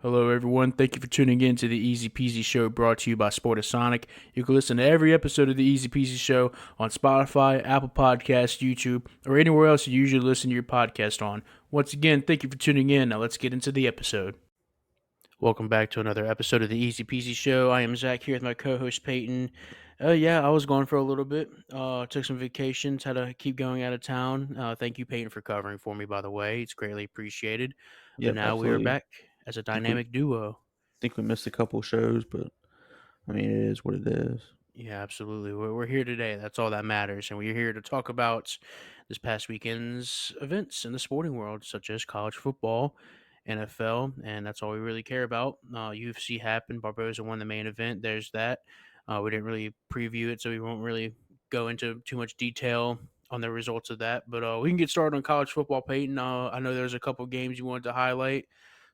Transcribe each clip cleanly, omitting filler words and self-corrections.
Hello, everyone. Thank you for tuning in to the Easy Peasy Show brought to you by Sportasonic. You can listen to every episode of the Easy Peasy Show on Spotify, Apple Podcasts, YouTube, or anywhere else you usually listen to your podcast on. Once again, thank you for tuning in. Now let's get into the episode. Welcome back to another episode of the Easy Peasy Show. I am Zack here with my co-host Peyton. Yeah, I was gone for a little bit. Took some vacations. Had to keep going out of town. Thank you, Peyton, for covering for me. By the way, it's greatly appreciated. But Yep, now we are absolutely. back as a Think we dynamic duo. think we missed a couple shows, but I mean it is what it is. Yeah, absolutely. We're here today. That's all that matters. And we're here to talk about this past weekend's events in the sporting world, such as college football, NFL, and that's all we really care about. UFC happened. Barboza won the main event. There's that. We didn't really preview it, so we won't really go into too much detail on the results of that. But we can get started on college football, Peyton. I know there's a couple games you wanted to highlight,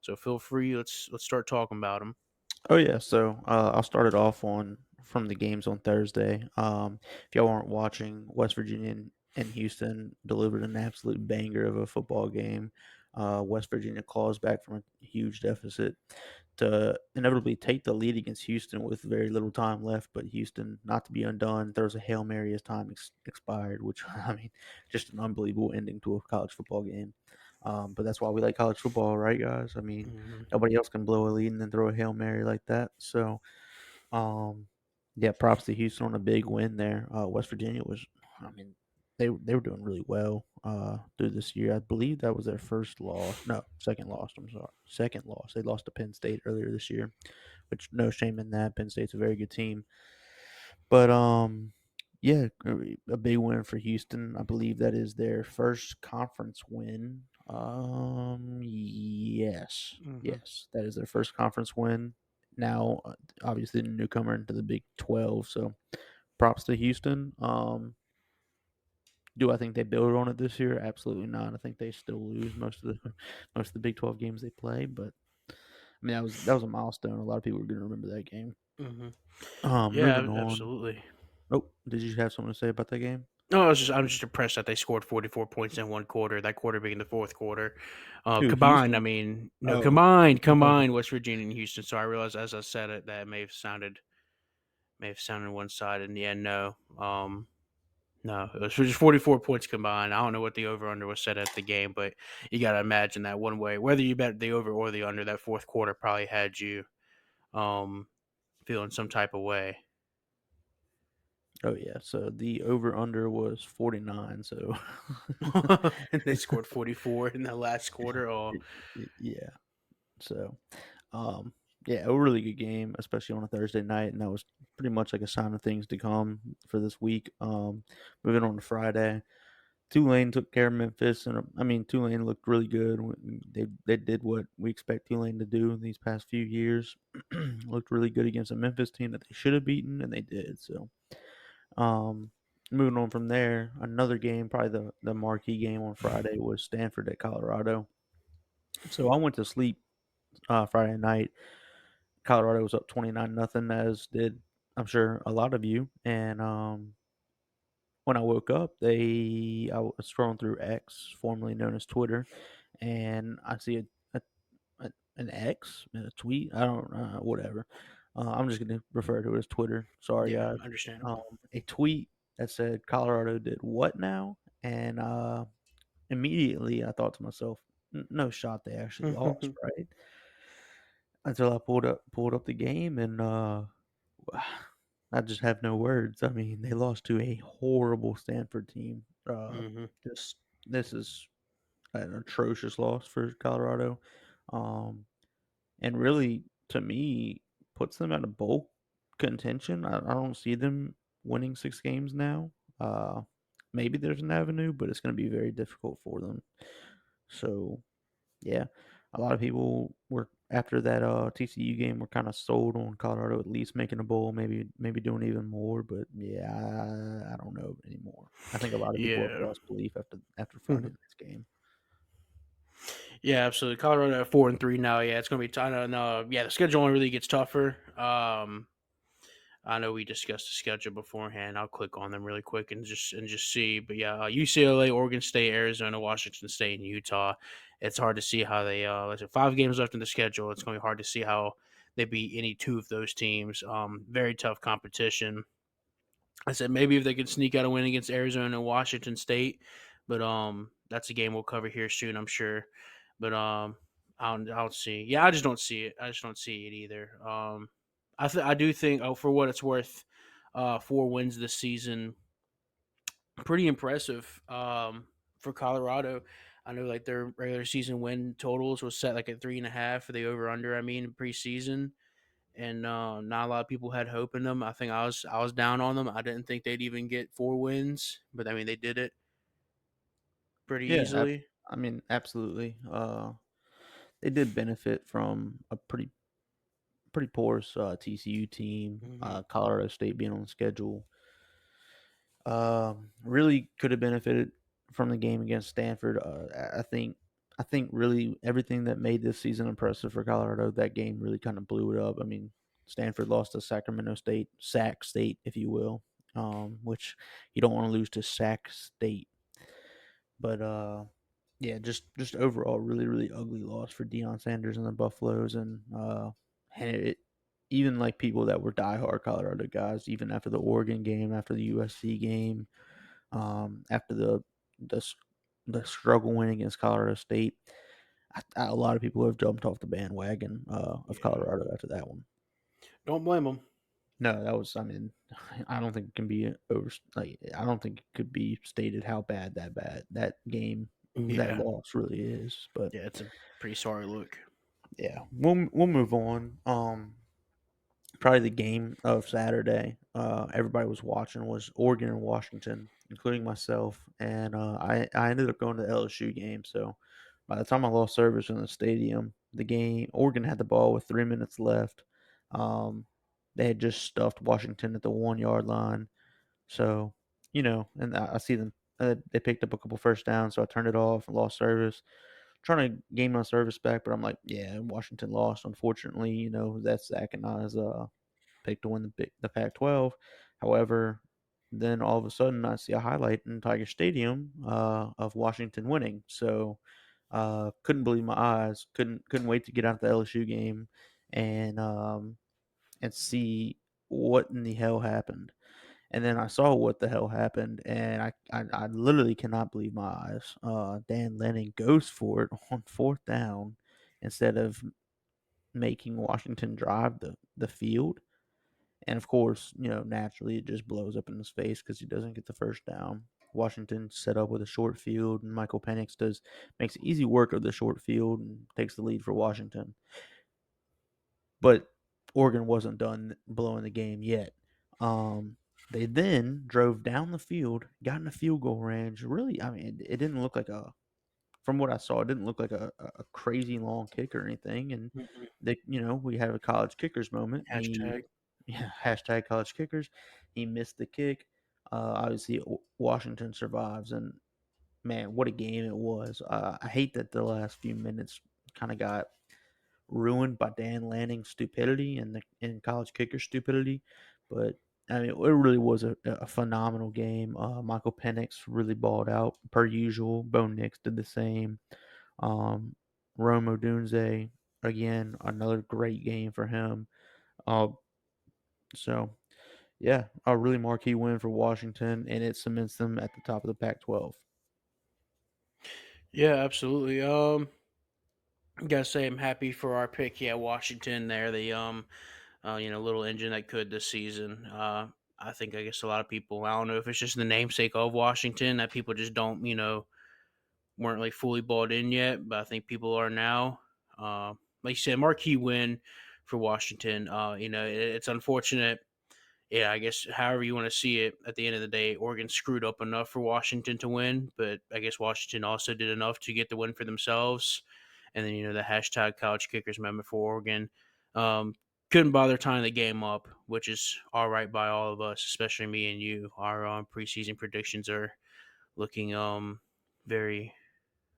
so feel free. Let's start talking about them. Oh yeah, so I'll start it off on from the games on Thursday. If y'all weren't watching, West Virginia and Houston delivered an absolute banger of a football game. West Virginia claws back from a huge deficit to inevitably take the lead against Houston with very little time left, but Houston, not to be undone, throws a Hail Mary as time expired, which, I mean, just an unbelievable ending to a college football game. But that's why we like college football, right, guys? I mean, Hmm. nobody else can blow a lead and then throw a Hail Mary like that. So, um, yeah, props to Houston on a big win there. West Virginia was, I mean, they were doing really well through this year. I believe that was their first loss. No, second loss. I'm sorry, second loss. They lost to Penn State earlier this year, which no shame in that. Penn State's a very good team, but yeah, a big win for Houston. I believe that is their first conference win. Yes, Hmm. yes, that is their first conference win. Now, obviously, the newcomer into the Big 12. So, props to Houston. Do I think they build on it this year? Absolutely not. I think they still lose most of the most of the Big 12 games they play. But I mean, that was a milestone. A lot of people are going to remember that game. Hmm. Moving Yeah, on. absolutely. Oh, did you have something to say about that game? No, I'm just impressed that they scored 44 points in one quarter. That quarter being the fourth quarter. Who, Combined, I Houston? mean, no, Oh, combined, West Virginia and Houston. So I realized as I said it that may have sounded one side. In the end, no. No, it was just 44 points combined. I don't know what the over under was set at the game, but you got to imagine that one way, whether you bet the over or the under, that fourth quarter probably had you um, feeling some type of way. oh yeah. So the over under was 49. So And they scored 44 in the last quarter. Oh, yeah. So Um, yeah, a really good game, especially on a Thursday night, and that was pretty much like a sign of things to come for this week. Moving on to Friday, Tulane took care of Memphis, and I mean Tulane looked really good. They did what we expect Tulane to do in these past few years. Looked really good against a Memphis team that they should have beaten, and they did. So, um, moving on from there, another game, probably the marquee game on Friday was Stanford at Colorado. So I went to sleep Friday night. Colorado was up 29 nothing, as did I'm sure a lot of you. And when I woke up, I was scrolling through X, formerly known as Twitter, and I see an X, a tweet. I don't know, whatever. I'm just going to refer to it as Twitter. Sorry, yeah, guys. understandable. A tweet that said Colorado did what now? And immediately I thought to myself, no shot they actually lost, right? Until I pulled up the game and I just have no words. I mean, they lost to a horrible Stanford team. Hmm. Just this is an atrocious loss for Colorado, um, and really to me puts them out of bowl contention. I don't see them winning 6 games now. Uh, Maybe there's an avenue, but it's going to be very difficult for them. So yeah, a lot of people were after that TCU game were kind of sold on Colorado at least making a bowl, maybe doing even more. But yeah, I don't know anymore. I think a lot of people have Yeah. lost belief after Friday Mhm. night's game. Yeah, absolutely. Colorado at 4-3 now. Yeah, it's gonna be. I don't know. Yeah, the schedule only really gets tougher. I know we discussed the schedule beforehand. I'll click on them really quick and just see. But yeah, UCLA, Oregon State, Arizona, Washington State, and Utah. It's hard to see how they. Like I said, 5 games left in the schedule. It's going to be hard to see how they beat any two of those teams. Very tough competition. I said maybe if they could sneak out a win against Arizona and Washington State, but that's a game we'll cover here soon, I'm sure. But I don't see. Yeah, I just don't see it. I just don't see it either. I do think. Oh, for what it's worth, 4 wins this season, pretty impressive. For Colorado, I know like their regular season win totals was set like at 3.5 for the over under. I mean preseason, and not a lot of people had hope in them. I think I was down on them. I didn't think they'd even get 4 wins, but I mean they did it pretty Yeah, easily. I mean, absolutely. They did benefit from a pretty porous TCU team. Hmm. Colorado State being on the schedule really could have benefited from the game against Stanford. I think really everything that made this season impressive for Colorado, that game really kind of blew it up. I mean, Stanford lost to Sacramento State, Sac State, if you will, which you don't want to lose to Sac State. But yeah, just overall, really ugly loss for Deion Sanders and the Buffaloes, and even like people that were diehard Colorado guys, even after the Oregon game, after the USC game, after the the struggle win against Colorado State, a lot of people have jumped off the bandwagon of Yeah, Colorado after that one. don't blame them. No, that was. I mean, I don't think it can be over. Like, I don't think it could be stated how bad that game, that Yeah, loss really is. But yeah, it's a pretty sorry look. yeah, we'll move on. Probably the game of Saturday. Everybody was watching was Oregon and Washington, including myself, and I ended up going to the LSU game. So by the time I lost service in the stadium, the game Oregon had the ball with 3 minutes left. Um, they had just stuffed Washington at the 1 yard line. So and I see them. They picked up a couple first downs, so I turned it off and lost service. Trying to gain my service back, but I'm like, yeah, Washington lost. Unfortunately, that's Zach and I's pick to win the Pac-12. However, then all of a sudden I see a highlight in Tiger Stadium of Washington winning. So couldn't believe my eyes. Couldn't wait to get out the LSU game and and see what in the hell happened. And then I saw what the hell happened, and I literally cannot believe my eyes. Dan Lennon goes for it on fourth down instead of making Washington drive the field. And of course, naturally it just blows up in his face because he doesn't get the first down. Washington set up with a short field, and Michael Penix makes easy work of the short field and takes the lead for Washington. But Oregon wasn't done blowing the game yet. They then drove down the field, got in the field goal range. Really, I mean, it didn't look like from what I saw, it didn't look like a crazy long kick or anything. And Mhm. we have a college kickers moment. Hashtag. Yeah, hashtag college kickers. He missed the kick. Obviously, Washington survives, and man, what a game it was. I hate that the last few minutes kind of got ruined by Dan Lanning's stupidity and college kicker stupidity, but I mean, it really was a phenomenal game. Michael Penix really balled out per usual. Bo Nix did the same. Um, Rome Odunze, again, another great game for him. Uh, so yeah, a really marquee win for Washington, and it cements them at the top of the Pac-12. Yeah, absolutely. Gotta say I'm happy for our pick. Yeah, Washington. There, the little engine that could this season. I guess a lot of people. I don't know if it's just the namesake of Washington that people just don't weren't like fully bought in yet, but I think people are now. Like you said, marquee win for Washington. It's unfortunate. Yeah, I guess however you want to see it. At the end of the day, Oregon screwed up enough for Washington to win, but I guess Washington also did enough to get the win for themselves. And then the hashtag college kickers moment for Oregon. Um, couldn't bother tying the game up, which is all right by all of us, especially me and you. Our preseason predictions are looking very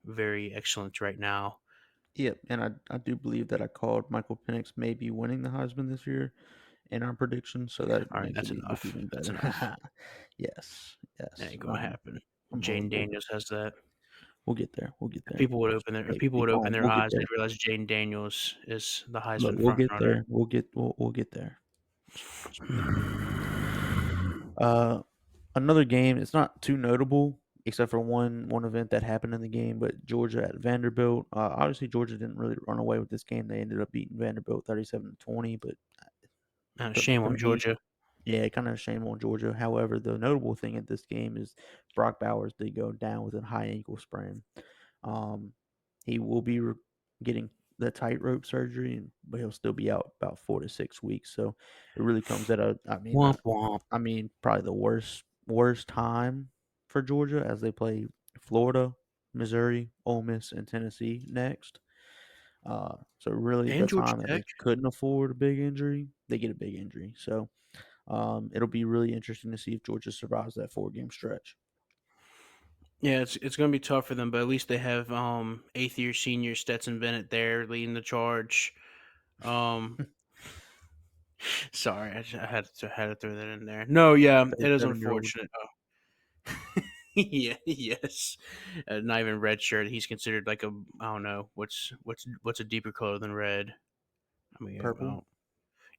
very excellent right now. Yep, and I do believe that I called Michael Penix maybe winning the Heisman this year, in our predictions, so that All right, makes that's it look enough. even That's better. enough. Yes, That yes. ain't gonna happen. I'm Jaden hoping we'll Daniels has that. get there. We'll get If there. people Be would open calm. their We'll get eyes, there. they'd realize Jaden Daniels is the Look, Heisman we'll front get runner. there. We'll get there. Just be patient. Another game. It's not too notable, except for one event that happened in the game. But Georgia at Vanderbilt. Obviously, Georgia didn't really run away with this game. They ended up beating Vanderbilt 37-20. But Shame for on me, Georgia. yeah, kind of a shame on Georgia. However, the notable thing at this game is Brock Bowers did go down with a high ankle sprain. Um, he will be getting the tightrope surgery, but he'll still be out about 4 to 6 weeks. So it really comes at Womp womp. probably the worst time for Georgia as they play Florida, Missouri, Ole Miss, and Tennessee next. So really, the And Georgia time that Tech. they couldn't afford a big injury, they get a big injury. So it'll be really interesting to see if Georgia survives that 4 game stretch. Yeah, it's gonna be tough for them, but at least they have eighth year senior Stetson Bennett there leading the charge. Um, sorry, I had to throw that in there. No, yeah, it is 37-year-old unfortunate. Yeah, yes. Not even red shirt. He's considered like a I don't know what's a deeper color than red. I mean, purple.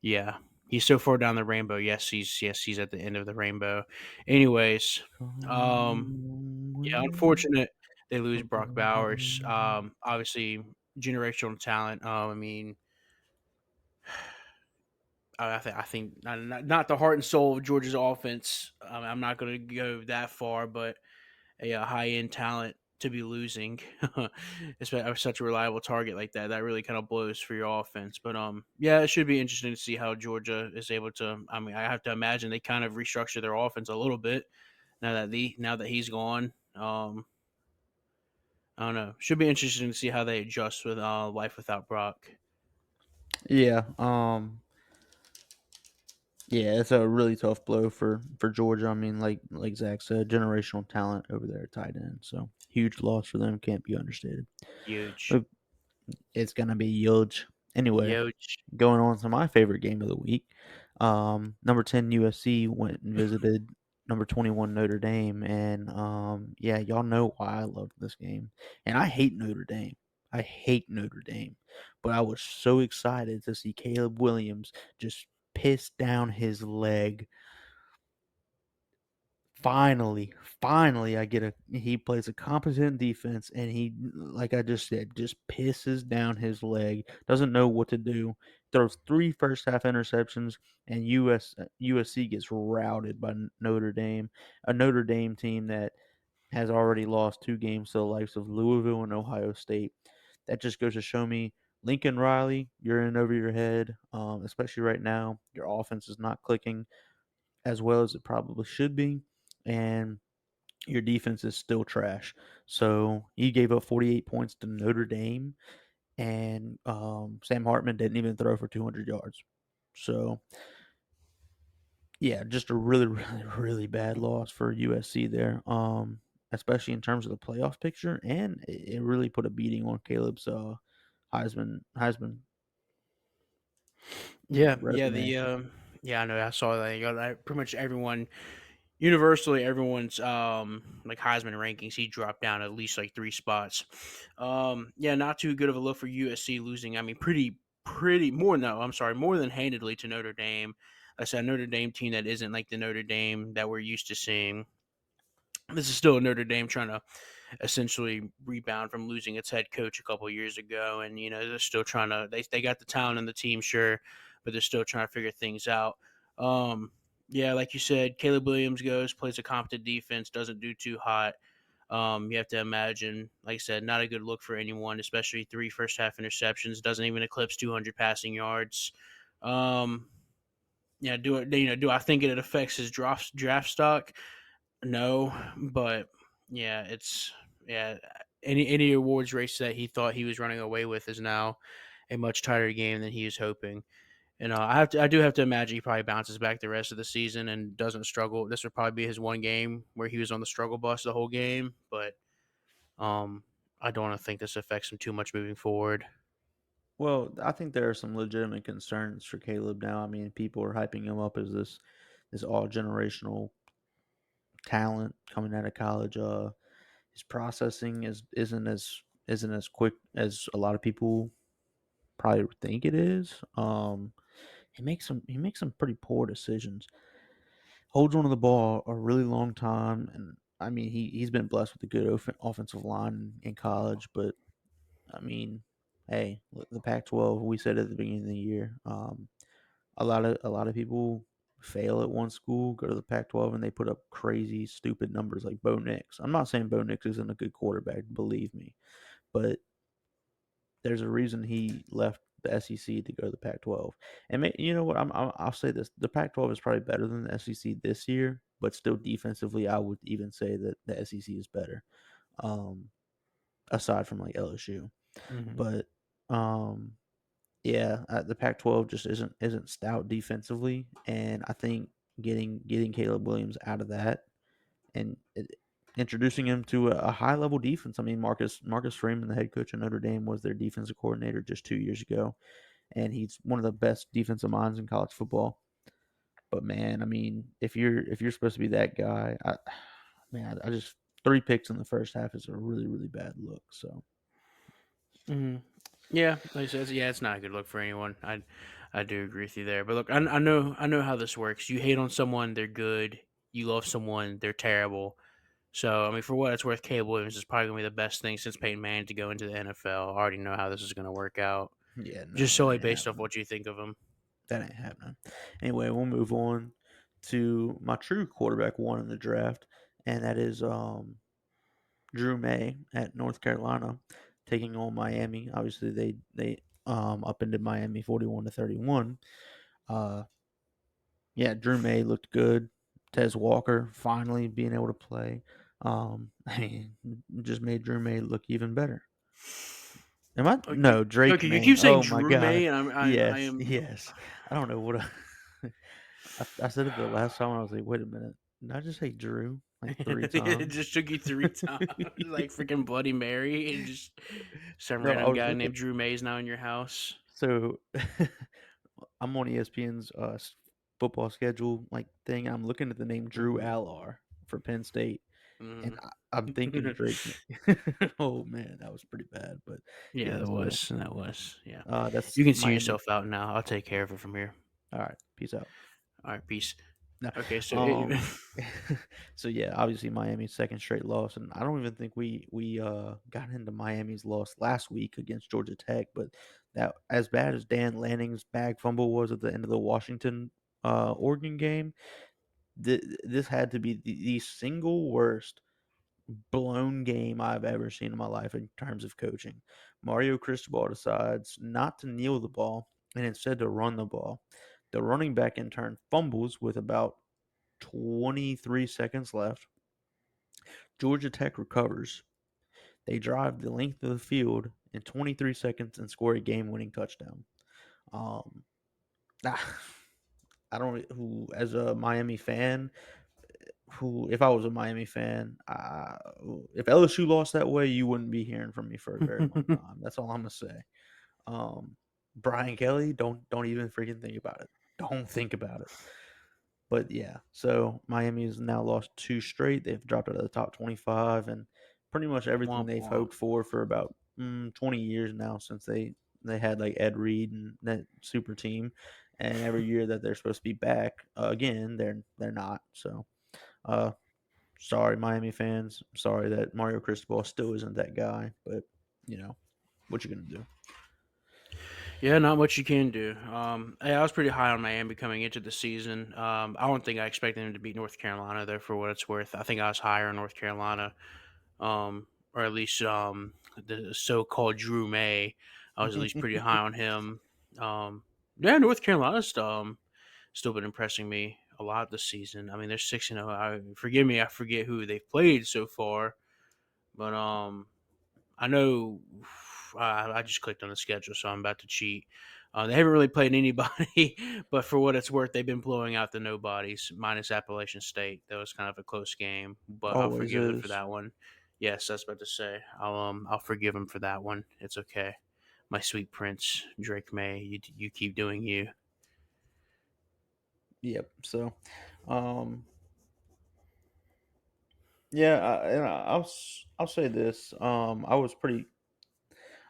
yeah, he's so far down the rainbow. Yes, he's at the end of the rainbow. Anyways, um, Come yeah, with unfortunate they lose Brock Bowers. me. Obviously generational talent. I mean, I think not the heart and soul of Georgia's offense. I'm not going to go that far, but a high end talent to be losing, especially such a reliable target like that. That really kind of blows for your offense. But yeah, it should be interesting to see how Georgia is able to. I mean, I have to imagine they kind of restructure their offense a little bit now that he's gone. I don't know. Should be interesting to see how they adjust with life without Brock. Yeah, yeah, it's a really tough blow for Georgia. I mean, like Zach said, generational talent over there at tight end. So huge loss for them. Can't be understated. Huge, But it's gonna be huge. Anyway, huge. going on to my favorite game of the week. Number 10 USC went and visited number 21 Notre Dame, and yeah, y'all know why I loved this game. And I hate Notre Dame. I hate Notre Dame, but I was so excited to see Caleb Williams just piss down his leg. Finally, I get he plays a competent defense, and he, like I just said, just pisses down his leg. Doesn't know what to do. Throws 3 first half interceptions, and USC gets routed by Notre Dame, a Notre Dame team that has already lost 2 games to the likes of Louisville and Ohio State. That just goes to show me, Lincoln Riley, you're in over your head, especially right now. Your offense is not clicking as well as it probably should be, and your defense is still trash. So you gave up 48 points to Notre Dame, and Sam Hartman didn't even throw for 200 yards. So yeah, just a really, really, really bad loss for USC there. Especially in terms of the playoff picture, and it really put a beating on Caleb's Heisman Yeah, resume. yeah, I know. I saw that. Pretty much universally, everyone's like Heisman rankings, he dropped down at least like 3 spots. Yeah, not too good of a look for USC losing. I mean, pretty more. No, I'm sorry, more than handedly to Notre Dame. I said Notre Dame team that isn't like the Notre Dame that we're used to seeing. This is still a Notre Dame trying to essentially rebound from losing its head coach a couple of years ago, and they're still trying to. They got the talent and the team, sure, but they're still trying to figure things out. Um, yeah, like you said, Caleb Williams goes, plays a competent defense, doesn't do too hot. You have to imagine, like I said, not a good look for anyone, especially 3 first half interceptions, doesn't even eclipse 200 passing yards. Um, yeah, do I think it affects his draft stock? No, but yeah, it's yeah. Any awards race that he thought he was running away with is now a much tighter game than he was hoping. And I do have to imagine he probably bounces back the rest of the season and doesn't struggle. This would probably be his one game where he was on the struggle bus the whole game, but um, I don't want to think this affects him too much moving forward. Well, I think there are some legitimate concerns for Caleb now. I mean, people are hyping him up as this all generational talent coming out of college. His processing isn't as quick as a lot of people probably think it is. He makes some pretty poor decisions. Holds onto the ball a really long time, and I mean he's been blessed with a good offensive line in college, but I mean, hey, the Pac-12. We said at the beginning of the year, a lot of people fail at one school, go to the Pac-12, and they put up crazy, stupid numbers like Bo Nix. I'm not saying Bo Nix isn't a good quarterback, believe me, but there's a reason he left the SEC to go to the Pac-12. And you know what? I'll say this: the Pac-12 is probably better than the SEC this year, but still defensively, I would even say that the SEC is better. Um, Aside from like LSU, Hmm. but um, yeah, the Pac-12 just isn't stout defensively, and I think getting Caleb Williams out of that and introducing him to a high level defense. I mean, Marcus Freeman, the head coach of Notre Dame, was their defensive coordinator just 2 years ago, and he's one of the best defensive minds in college football. But man, I mean, if you're supposed to be that guy, I just 3 picks in the first half is a really really bad look. So Hmm. Yeah, like I said, yeah, it's not a good look for anyone. I do agree with you there. But look, I know how this works. You hate on someone, they're good. You love someone, they're terrible. So I mean, for what it's worth, Caleb Williams is probably gonna be the best thing since Peyton Manning to go into the NFL. I already know how this is gonna work out, yeah, just no, that solely ain't based off happening. what you think of him. That ain't happening. Anyway, we'll move on to my true quarterback one in the draft, and that is Drew May at North Carolina taking on Miami. Obviously, they upended Miami 41-31. Uh, yeah, Drew May looked good. Tez Walker finally being able to play. I mean, just made Drew May look even better. Am I? Okay, No, Drake okay, you May. keep saying Oh my Drew God. May, and I Yes, am. yes. I don't know what I said it the last time. I was like, wait a minute. Did I just say Drew like three It times? just took you 3 times, like freaking Bloody Mary, and just some No, I random was guy looking. named Drew May is now in your house. So I'm on ESPN's football schedule like thing. I'm looking at the name Drew Hmm. Allar for Penn State, and Hmm. I'm thinking Drake May. Oh man, that was pretty bad. But Yeah, yeah, so that was, yeah. that's You can see Miami. yourself out now. I'll take care of it from here. All right, peace out. All right, peace. No, Okay, so um, so yeah, obviously Miami's second straight loss, and I don't even think we got into Miami's loss last week against Georgia Tech, but that as bad as Dan Lanning's bag fumble was at the end of the Washington Oregon game, this had to be the single worst blown game I've ever seen in my life in terms of coaching. Mario Cristobal decides not to kneel the ball and instead to run the ball. The running back in turn fumbles with about 23 seconds left. Georgia Tech recovers. They drive the length of the field in 23 seconds and score a game-winning touchdown. Um, I don't who as a Miami fan, who if I was a Miami fan, if LSU lost that way, you wouldn't be hearing from me for a very long time. That's all I'm gonna say. Um, Brian Kelly, don't even freaking think about it. Don't think about it. But yeah, so Miami has now lost 2 straight. They've dropped out of the top 25, and pretty much everything womp they've womp. hoped for about 20 years now since they had like Ed Reed and that super team, and every year that they're supposed to be back again, they're not. So, uh, sorry, Miami fans. Sorry that Mario Cristobal still isn't that guy, but you know what you gonna do. Yeah, not much you can do. Hey, I was pretty high on Miami coming into the season. I don't think I expected them to beat North Carolina, though. For what it's worth, I think I was higher on North Carolina, or at least the so-called Drew May. I was at least pretty high on him. Um, yeah, North Carolina's still been impressing me a lot this season. I mean, they're 6-0. Forgive me, I forget who they've played so far, but I know I just clicked on the schedule, so I'm about to cheat. They haven't really played anybody, but for what it's worth, they've been blowing out the nobodies, minus Appalachian State. That was kind of a close game, but I'll Always forgive them for is. that one. Yes, I was about to say I'll forgive them for that one. It's okay. my sweet prince, Drake May. You keep doing you. Yep. So, um, yeah, I'll say this. I was pretty.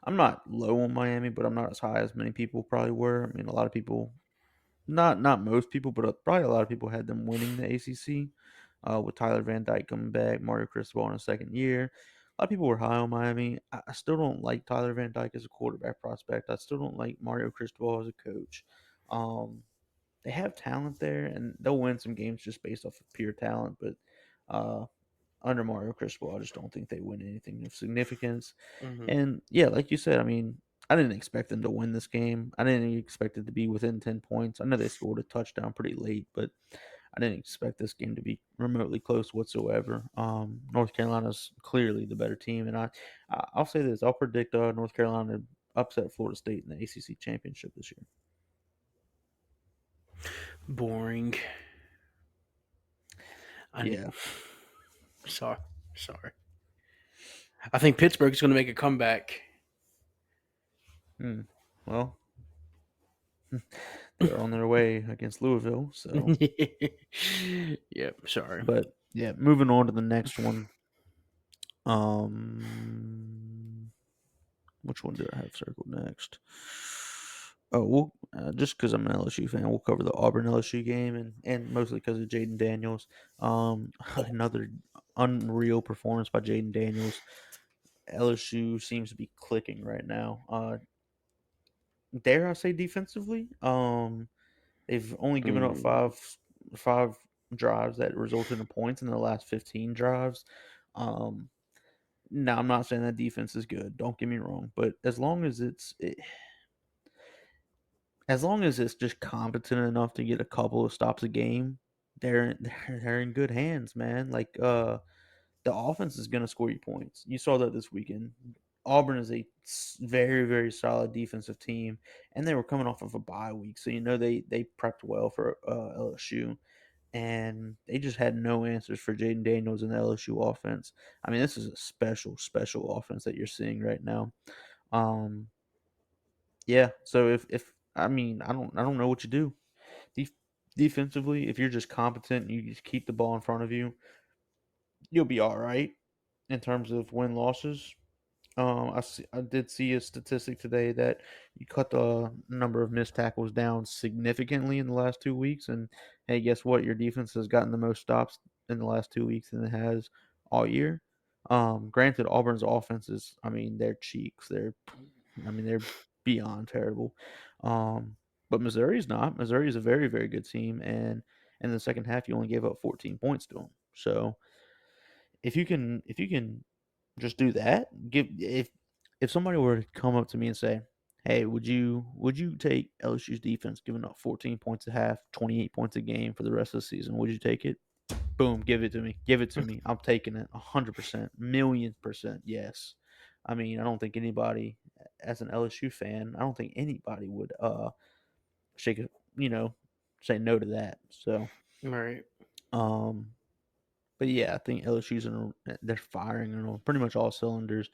I'm not low on Miami, but I'm not as high as many people probably were. I mean, a lot of people, not most people, but probably a lot of people had them winning the ACC. With Tyler Van Dyke coming back, Mario Cristobal in his second year. A lot of people were high on Miami. I still don't like Tyler Van Dyke as a quarterback prospect. I still don't like Mario Cristobal as a coach. Um, they have talent there, and they'll win some games just based off of pure talent. But uh, under Mario Cristobal, I just don't think they win anything of significance. Hmm. And yeah, like you said, I mean, I didn't expect them to win this game. I didn't expect it to be within 10 points. I know they scored a touchdown pretty late, but I didn't expect this game to be remotely close whatsoever. North Carolina's clearly the better team, and I'll say this: I'll predict North Carolina to upset Florida State in the ACC championship this year. Boring. I need. Yeah. Sorry, sorry. I think Pittsburgh's going to make a comeback. Hmm. Well, they're on their way against Louisville. So, Yep. Sorry. but yeah, moving on to the next one. Um, which one did I have circled next? Oh, we'll just because I'm an LSU fan, we'll cover the Auburn LSU game, and mostly because of Jaden Daniels. Another unreal performance by Jaden Daniels. LSU seems to be clicking right now. Dare I say defensively? They've only given up Mm, five drives that resulted in points in the last 15 drives. Um, Now I'm not saying that defense is good. Don't get me wrong, but as long as it's just competent enough to get a couple of stops a game, they're in good hands, man. Like the offense is going to score you points. You saw that this weekend. Auburn is a very very solid defensive team, and they were coming off of a bye week, so you know they prepped well for LSU, and they just had no answers for Jaden Daniels in the LSU offense. I mean, this is a special offense that you're seeing right now. Um, yeah. So if I mean I don't know what you do. Def- Defensively, if you're just competent and you just keep the ball in front of you, you'll be all right in terms of win losses. I did see a statistic today that you cut the number of missed tackles down significantly in the last 2 weeks, and hey, guess what? Your defense has gotten the most stops in the last 2 weeks than it has all year. Granted, Auburn's offenses, I mean, they're cheeks. They're beyond terrible. Um, but Missouri's not. Missouri is a very, very good team, and in the second half, you only gave up 14 points to them. So if you can just do that, give if somebody were to come up to me and say, "Hey, would you take LSU's defense giving up 14 points a half, 28 points a game for the rest of the season? Would you take it?" Boom, give it to me. Give it to me. I'm taking it 100%, million percent. Yes. I mean, I don't think anybody as an LSU fan, I don't think anybody would shake it, say no to that. So, right. um but yeah, I think LSU's they're firing on pretty much all cylinders.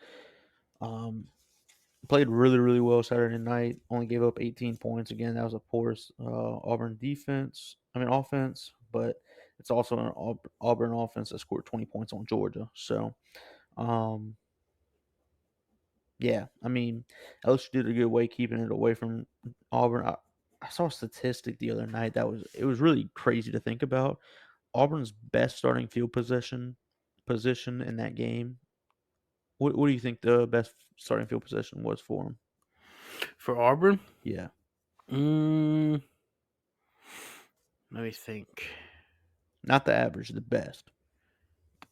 Um, Played really, really well Saturday night. Only gave up 18 points. Again, that was a porous Auburn defense. I mean offense, but it's also an Auburn offense that scored 20 points on Georgia. So, um, yeah, I mean LSU did a good way keeping it away from Auburn. I saw a statistic the other night that was really crazy to think about. Auburn's best starting field position in that game. What do you think the best starting field position was for him? For Auburn, Yeah, mm, let me think. not the average, the best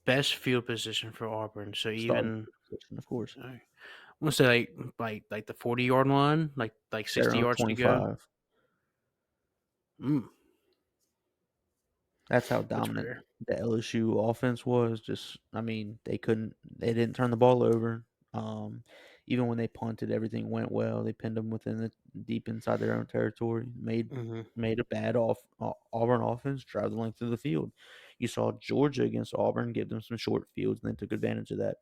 Best field position for Auburn. So starting even field position, of course. I'm gonna say like the 40 yard line, like They're 60 on yards to go. 25. Mm, That's how that's dominant fair. the LSU offense was. Just, I mean, they didn't turn the ball over. Um, Even when they punted, everything went well. They pinned them within the deep inside their own territory. Hmm. Made a bad Auburn offense drive the length of the field. You saw Georgia against Auburn give them some short fields, and they took advantage of that.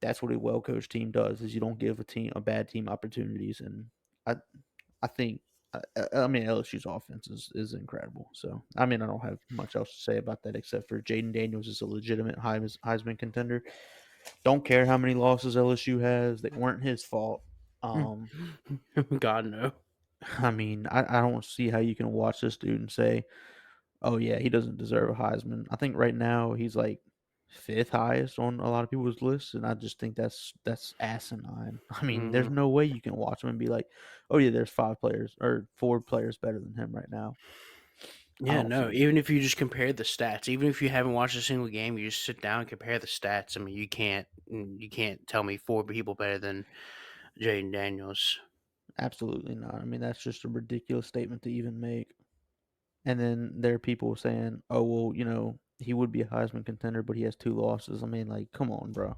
that's what a well coached team does is you don't give a bad team opportunities. And I I think I mean LSU's offense is incredible. So I mean I don't have much else to say about that except for Jaden Daniels is a legitimate Heisman contender. Don't care how many losses LSU has; they weren't his fault. Um, God no. I mean I don't see how you can watch this dude and say, oh yeah, he doesn't deserve a Heisman. I think right now he's like fifth highest on a lot of people's lists, and I just think that's asinine. I mean, there's Mm. no way you can watch him and be like, oh yeah, there's five players or four players better than him right now. I Yeah, don't no. see it. Even if you just compare the stats, even if you haven't watched a single game, you just sit down and compare the stats. I mean, you can't tell me four people better than Jaden Daniels. Absolutely not. I mean, that's just a ridiculous statement to even make. And then there are people saying, oh well, he would be a Heisman contender, but he has two losses. I mean, like, come on, bro.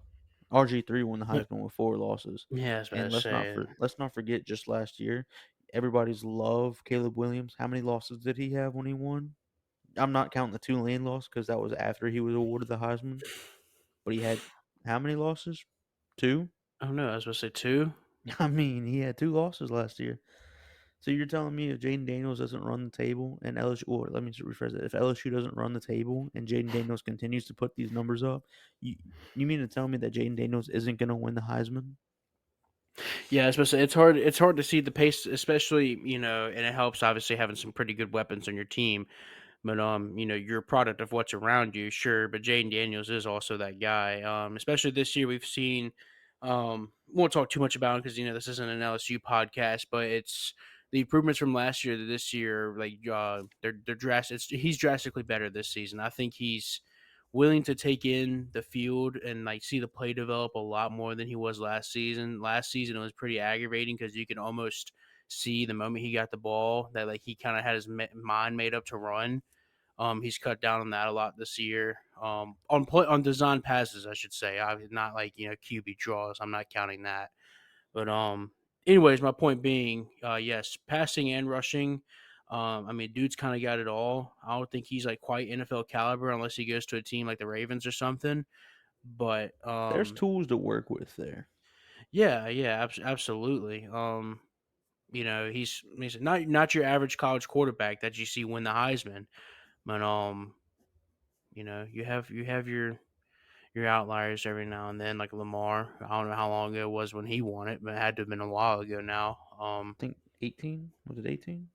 RG3 won the Yeah, Heisman with four losses. yeah, I was about And to say. let's not forget just last year, everybody's love Caleb Williams. How many losses did he have when he won? I'm not counting the Tulane loss because that was after he was awarded the Heisman. But he had how many losses? Two? Oh no, I was about to say two. I mean, he had two losses last year. So you're telling me if Jaden Daniels doesn't run the table and LSU, or let me just rephrase it, if LSU doesn't run the table and Jaden Daniels continues to put these numbers up, you you mean to tell me that Jaden Daniels isn't going to win the Heisman? Yeah, especially it's hard. It's hard to see the pace, especially and it helps obviously having some pretty good weapons on your team. But you're a product of what's around you, sure. But Jaden Daniels is also that guy. Especially this year, we've seen. Won't talk too much about him because this isn't an LSU podcast, but it's the improvements from last year to this year. Like they're drastic. He's drastically better this season. I think he's willing to take in the field and like see the play develop a lot more than he was last season. Last season it was pretty aggravating because you can almost see the moment he got the ball that like he kind of had his mind made up to run. He's cut down on that a lot this year. On design passes, I should say. I not like QB draws. I'm not counting that. But anyways, my point being, yes, passing and rushing. I mean, dude's kind of got it all. I don't think he's like quite NFL caliber unless he goes to a team like the Ravens or something. But There's tools to work with there. yeah, yeah, absolutely. He's not your average college quarterback that you see win the Heisman, but you have your outliers every now and then, like Lamar. I don't know how long ago it was when he won it, but it had to have been a while ago now. I think 18 was it 18?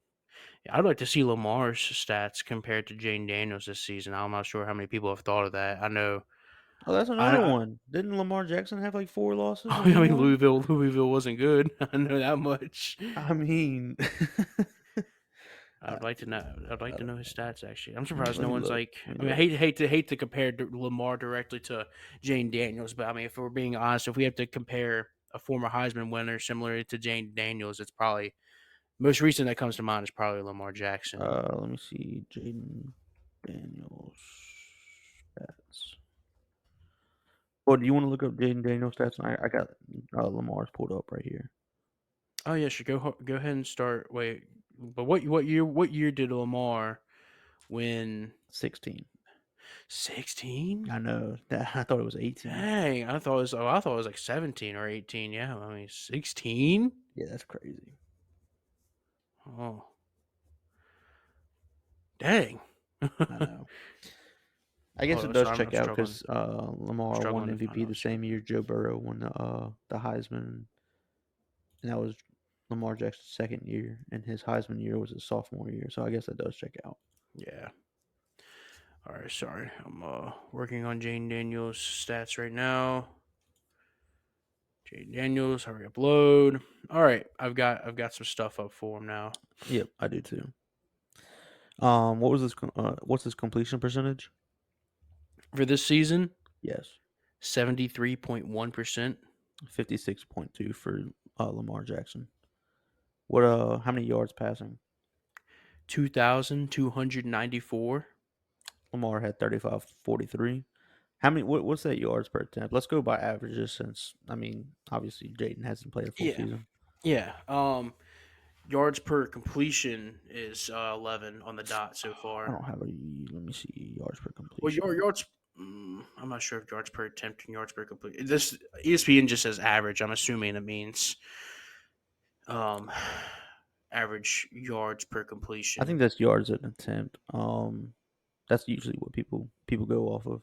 I'd like to see Lamar's stats compared to Jane Daniels this season. I'm not sure how many people have thought of that. I know. Oh, that's another I one. Didn't Lamar Jackson have like four losses when I he mean won? Louisville wasn't good. I know that much. I mean, I, I'd like I to know don't his know. stats. Actually, I'm surprised Let no me one's look. like. Let I me mean, I look. hate to compare Lamar directly to Jane Daniels, but I mean, if we're being honest, if we have to compare a former Heisman winner similar to Jane Daniels, it's probably most recent that comes to mind is probably Lamar Jackson. Let me see. Jaden Daniels stats. Well, do you want to look up Jaden Daniels stats? I got Lamar's pulled up right here. Oh yeah, sure. Go ahead and start. Wait, but what year did Lamar win? 16. 16? I know that. I thought it was 18. Dang, I thought it was like 17 or 18. Yeah, I mean 16. Yeah, that's crazy. Oh, dang. I know. I guess Hold it on, does sorry, check out because I'm Lamar won struggling to find MVP out the this year. same year Joe Burrow won the Heisman, and that was Lamar Jackson's second year, and his Heisman year was his sophomore year. So I guess that does check out. Yeah. All right, sorry. I'm working on Jane Daniels stats right now. Jane Daniels, hurry up, load. All right, I've got some stuff up for him now. Yep, I do too. What was this? What's his completion percentage? For this season, Yes, 73.1%, 56.2 for Lamar Jackson. What? How many yards passing? 2,294. Lamar had 35.43. How many? What's that yards per attempt? Let's go by averages, since I mean, obviously Jaden hasn't played a full Yeah, season. yeah. Yards per completion is 11 on the dot so I far. don't have a. Let me see yards per Well, completion. yards. I'm not sure if yards per attempt and yards per complete. This ESPN just says average. I'm assuming it means um, average yards per I think completion. that's yards at an attempt. That's usually what people go off of.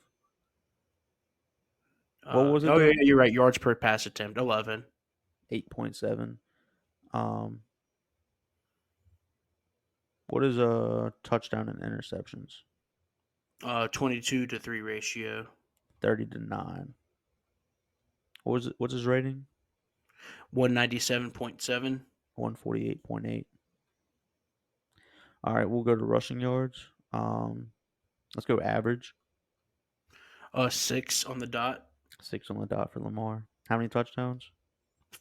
What was it Oh yeah, though? you're right. Yards per pass attempt, 11. 8.7. Um, what is a touchdown and interceptions? 22 to 3 ratio. 30 to 9. What was it? What's his rating? 197.7. 148.8. All right, we'll go to rushing yards. Let's go average. 6 on the dot. 6 on the dot for Lamar. How many touchdowns?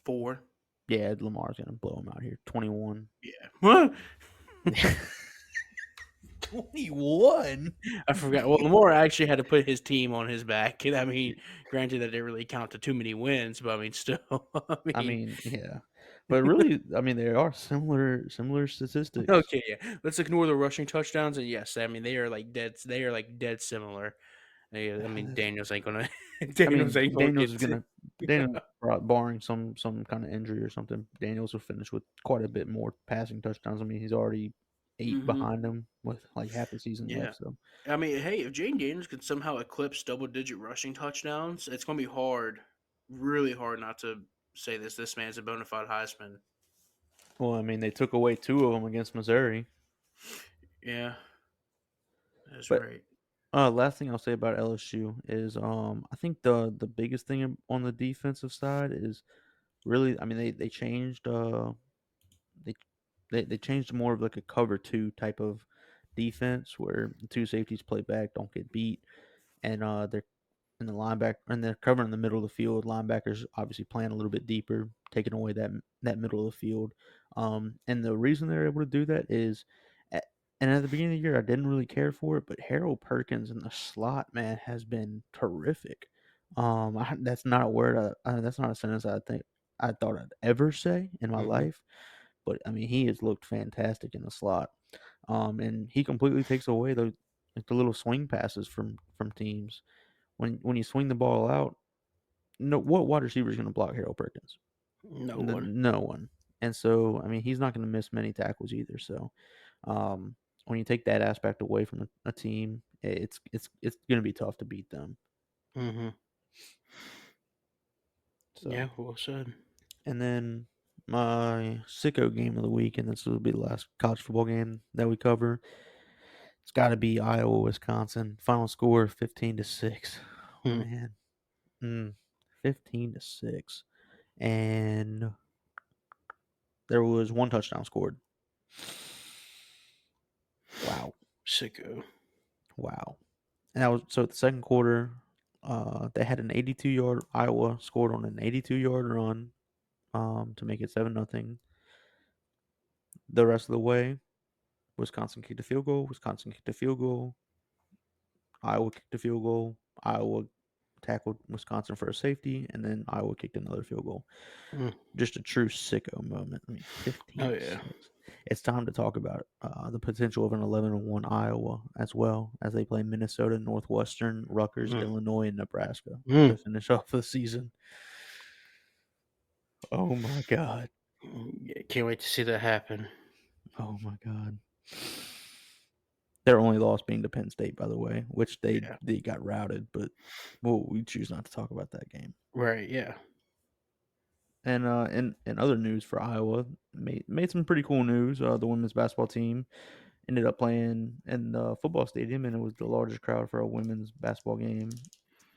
4. Yeah, Lamar's gonna blow him out here. 21. Yeah. 21. I forgot. Well, Lamar actually had to put his team on his back. I mean, granted that didn't really count to too many wins, but I mean, still, I I mean, mean, yeah, but really, I mean, they are similar statistics. okay, yeah. Let's ignore the rushing touchdowns, and yes, I mean they are like dead. They are like dead similar. I mean, Daniels ain't gonna. I Daniels mean, ain't gonna Daniels get is to. gonna Daniel, barring some kind of injury or something, Daniels will finish with quite a bit more passing touchdowns. I mean, he's already 8 Hmm. behind them with like half the season Yeah, left. So, I mean, hey, if Jane Daniels could somehow eclipse double-digit rushing touchdowns, it's gonna be hard, really hard, not to say this. This man's a bona fide Heisman. well, I mean, they took away 2 of them against Missouri. Yeah, that's But right. last thing I'll say about LSU is, I think the biggest thing on the defensive side is really, I mean, they changed they they changed to more of like a cover two type of defense where the two safeties play back, don't get beat, and they're in the linebacker and they're covering the middle of the field. Linebackers obviously playing a little bit deeper, taking away that middle of the field. And the reason they're able to do that is, at, and at the beginning of the year, I didn't really care for it, but Harold Perkins in the slot, man, has been terrific. That's not a word. That's not a sentence I think I thought I'd ever say in my Hmm. life, but I mean, he has looked fantastic in the slot. And he completely takes away the little swing passes from teams. When you swing the ball out, no, what wide receiver is going to block Harold Perkins? No one. No one. And so, I mean, he's not going to miss many tackles either. So, when you take that aspect away from a team, it's going to be tough to beat them. Hmm. So, Yeah, well said. and then my sicko game of the week, and this will be the last college football game that we cover. It's got to be Iowa, Wisconsin. Final score 15-6. Oh Hmm. man, 15-6, and there was one touchdown scored. Wow, Sicko. wow. And that was so. The second quarter, they had an 82-yard. Iowa scored on an 82-yard run, to make it 7-0. The rest of the way, Wisconsin kicked a field goal. Wisconsin kicked a field goal. Iowa kicked a field goal. Iowa tackled Wisconsin for a safety, and then Iowa kicked another field goal. Mm. Just a true sicko moment. I mean, Oh 15 to yeah. 6. It's time to talk about the potential of an 11-1 Iowa as well as they play Minnesota, Northwestern, Rutgers, Mm. Illinois, and Nebraska Mm. to finish off the season. Oh my god. Yeah, can't wait to see that happen. Oh my god. Their only loss being to Penn State, by the way, which Yeah. they got routed, but well, we choose not to talk about that game. Right. Yeah. And in other news for Iowa, made some pretty cool news. The women's basketball team ended up playing in the football stadium, and it was the largest crowd for a women's basketball game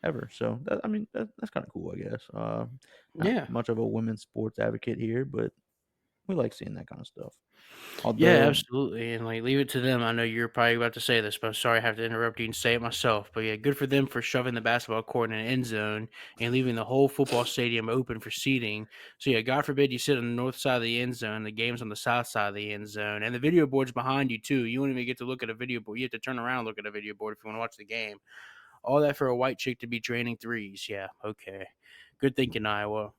ever. So I mean, that's kind of cool, I guess. Not Yeah. much of a women's sports advocate here, but we like seeing that kind of stuff. Yeah, Although, absolutely. And like leave it to them. I know you're probably about to say this, but I'm sorry I have to interrupt you and say it myself. But yeah, good for them for shoving the basketball court in an end zone and leaving the whole football stadium open for seating. So yeah, God forbid you sit on the north side of the end zone, the game's on the south side of the end zone, and the video board's behind you too. You won't even get to look at a video board. You have to turn around and look at a video board if you want to watch the game. All that for a white chick to be draining threes. Yeah, okay. Good thinking, Iowa.